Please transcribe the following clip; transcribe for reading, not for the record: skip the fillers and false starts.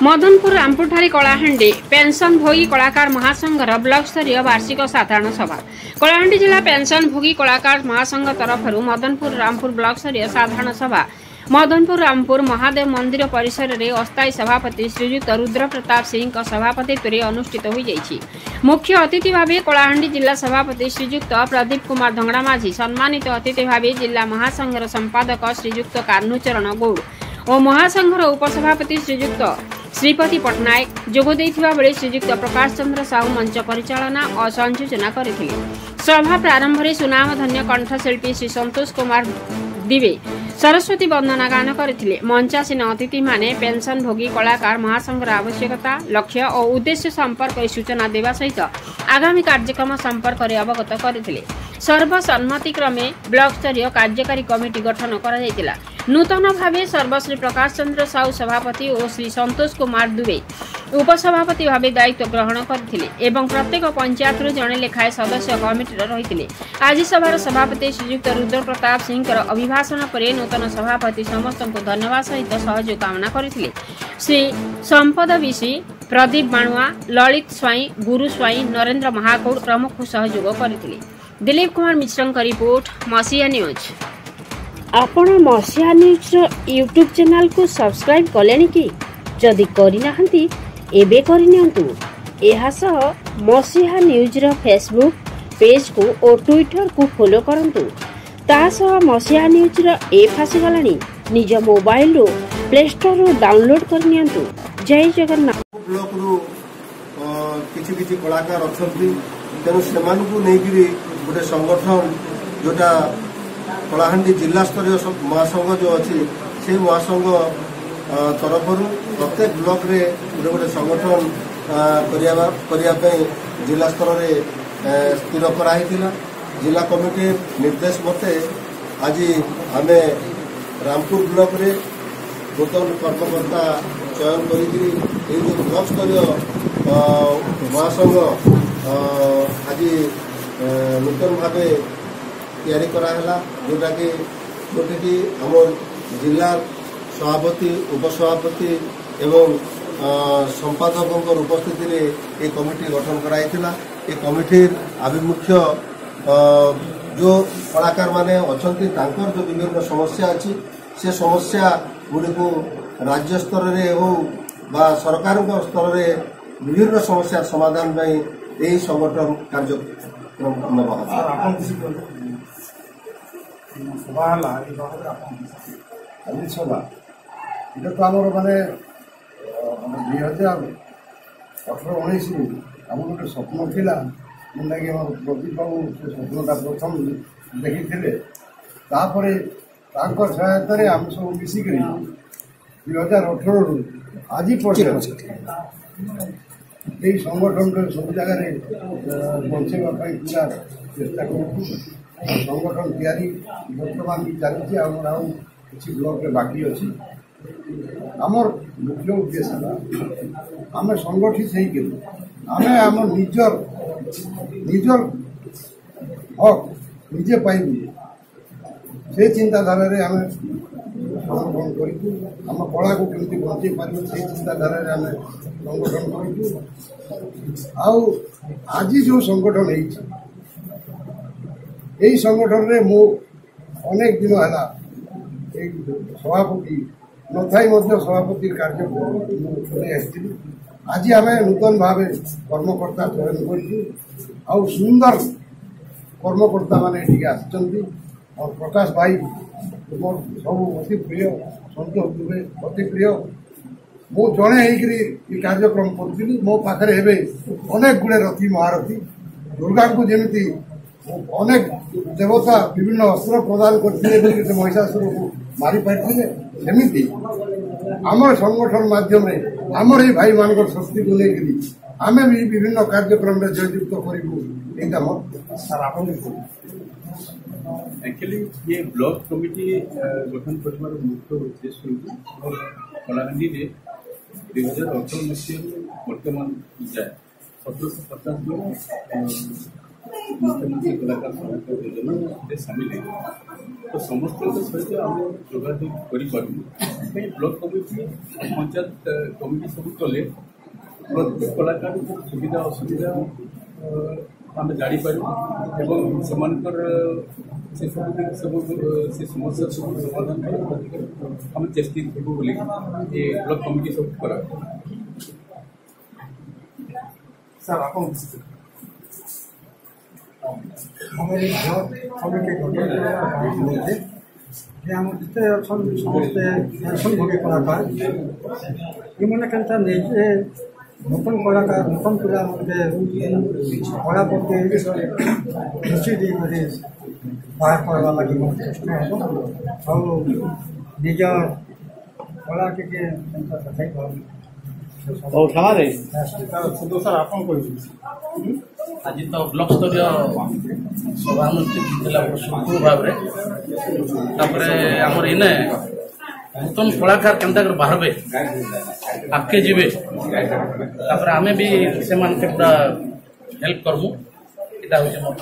Madanpur रामपुरठारी Kalahandi pension भोगी कलाकार महासंघर block स्तरीय वार्षिक साधारण सभा। कलाहांडी जिला पेंशन भोगी कलाकार महासंघ तरफ मदनपुर रामपुर ब्लॉक स्तरीय साधारण सभा मदनपुर रामपुर महादेव मंदिर परिसर में अस्थायी सभापति श्रीयुक्त रुद्र प्रताप सिंह सभापतित्व अनुष्ठित हो जाइछि। मुख्य अतिथि भाव कलाहांडी जिला सभापति श्रीयुक्त प्रदीप कुमार धंगड़ा माझी, सम्मानित अतिथि भाव जिला महासंघर संपादक श्रीयुक्त कान्हूचरण गौड़ और महासंघर उपसभापति श्रीयुक्त श्रीपति पट्टनायक जोग देइथिबा बेले श्रीयुक्त प्रकाश चंद्र साहू मंच परिचालना और संयोजना करथिले। सभा प्रारंभ में सुनामधन्य कंठशिल्पी श्री संतोष कुमार दिवे सरस्वती वंदना गान करथिले। मंचासीन अतिथि माने पेंशन भोगी कलाकार महासंघर आवश्यकता, लक्ष्य और उद्देश्य संपर्क सूचना देवा सहित आगामी कार्यक्रम संपर्क में अवगत करथिले। सर्वसम्मतिक्रमे ब्लॉक स्तरीय कार्यकारी कमिटी गठन करा। नूतन भावे सर्वश्री प्रकाश चंद्र साहू सभापति और श्री संतोष कुमार दुबे उपसभापति भावे दायित्व ग्रहण करथिले एवं प्रत्येक पंचायत जड़े लेखाए सदस्य कमिटी रही। आज सभार सभापति श्रीयुक्त रुद्र प्रताप सिंह अभिभाषण पर नूतन सभापति समस्त को धन्यवाद सहित सहयोग कामना करथिले। श्री संपद विशी, प्रदीप बाणुआ, ललित स्वाई, गुरु स्वाई, नरेंद्र महाकौड़ प्रमुख सहयोग करथिले। दिलीप कुमार मिश्रଙ୍କ रिपोर्ट मसीहा न्यूज। आपण मसीहा न्यूज यूट्यूब चैनल को सब्सक्राइब कलेनी कि जदि करिनाहंती एबे करिनियंतु। एहा सह मसीहा न्यूज रो फेसबुक पेज को और ट्विटर को फॉलो करंतु। ता सह मसीहा न्यूज रो ऐप आसीगलानी, निज मोबाइल रो प्ले स्टोर रो डाउनलोड करनियंतु। जय जगन्नाथ। ब्लॉक रो किछि किछि कलाकार अछंती तेनु सेमानकु नेगिरी गोटे संगठन जोटा कलाहांडी जिला स्तरीय महासंघ जो अच्छी से महासंघ तरफ प्रत्येक ब्लॉक रे गोटे संगठन करने जिला स्तर में स्थिर कराई। जिला कमिटी निर्देश मते आज आम रामपुर ब्लॉक रे नूतन कर्मकर्ता चयन कर ब्लॉक स्तरीय महासंघ आज नूतन भाव तैयारी कराला, जोटा कि आम जिला सभापति उपसभापति एवं संपादक उपस्थिति रे ये कमिटी गठन कराई। ये कमिटी आभिमुख्य जो कलाकार माने अछंती तांकर जो विभिन्न समस्या अच्छी से समस्या गुड़ी को राज्य स्तर रे हो बा सरकार स्तर रे विभिन्न समस्या समाधान में यही संगठन कार्यक्रम सभा आज सभा ये तो आम माने 2018-19 आम गोटे स्वप्न थिला जेनटा कि प्रदीप बाबू से स्वप्नटा प्रथम देखी सहायतार आम सब मिसिक 2018 आज पर्यटन यही संगठन सब जगह बचाइवा पूरा चेष्टा कर संगठन तैयारी बर्तमान भी चलती किसी ब्लॉक रे बाकी अच्छी। आमर मुख्य उद्देश्य आम संगठित होमें आम निजर हक निजे पाइबू से चिंताधारा आम संगठन करम कला को केमती बचे पार से चिंताधारा आम संगठन कर आज जो संगठन यही संगठन रे मु अनेक दिन है सभापति नथाई सभापति कार्य आज आम नूतन भाव कर्मकर्ता चयन कर सुंदर कर्मकर्ता माने और प्रकाश भाई मोर सब अति प्रिय, संतोष दुबे अति प्रिय। मु जड़े हो कार्यक्रम करी मो पाखे अनेक गुड़े रथी महारथी दुर्गा को जमी अनेक देवता विभिन्न अस्त्र प्रदान करते महिषासुर को मारी पारे सेमती आम संगठन माध्यम आमर ये भाई मान शक्ति को लेकर आम भी विभिन्न कार्यक्रम में जययुक्त करूँ। एक्चुअली ये ब्लॉक कमिटी गठन करने मुख्य उद्देश्य कलाहांडी 2018 मसीह बर्तमान जाए 1750 जन मुख्यमंत्री कलाकार सहायता योजना सामिल है तो समस्त सहित आम जोगाजोग करें ब्लॉक कमिटी पंचायत कमिटी सब कले प्रत्येक कलाकार सुविधा असुविधा आम जापर एवं से समस्या सब समाधान आम चेष्टित बोली ब्लॉक कमिटी सब करा सर आप हमारे ब्लॉक कमिटी गठन आम जिते समस्ते पेंशनभोगी कलाकार ये केनता निजे नूतन कलाकार नूतन पिला कला प्रति रुचि दी बाहर करवा लगी चेष्टा हम और निज कला के देखाई सर आप आज तो ब्लॉक स्तरीय सभामुक्ति सुखू भाव आमर इने नूतन कलाकार केन्ता बाहर आगे जीवे आम भी से पूरा हेल्प करमु यहाँ हूँ मोर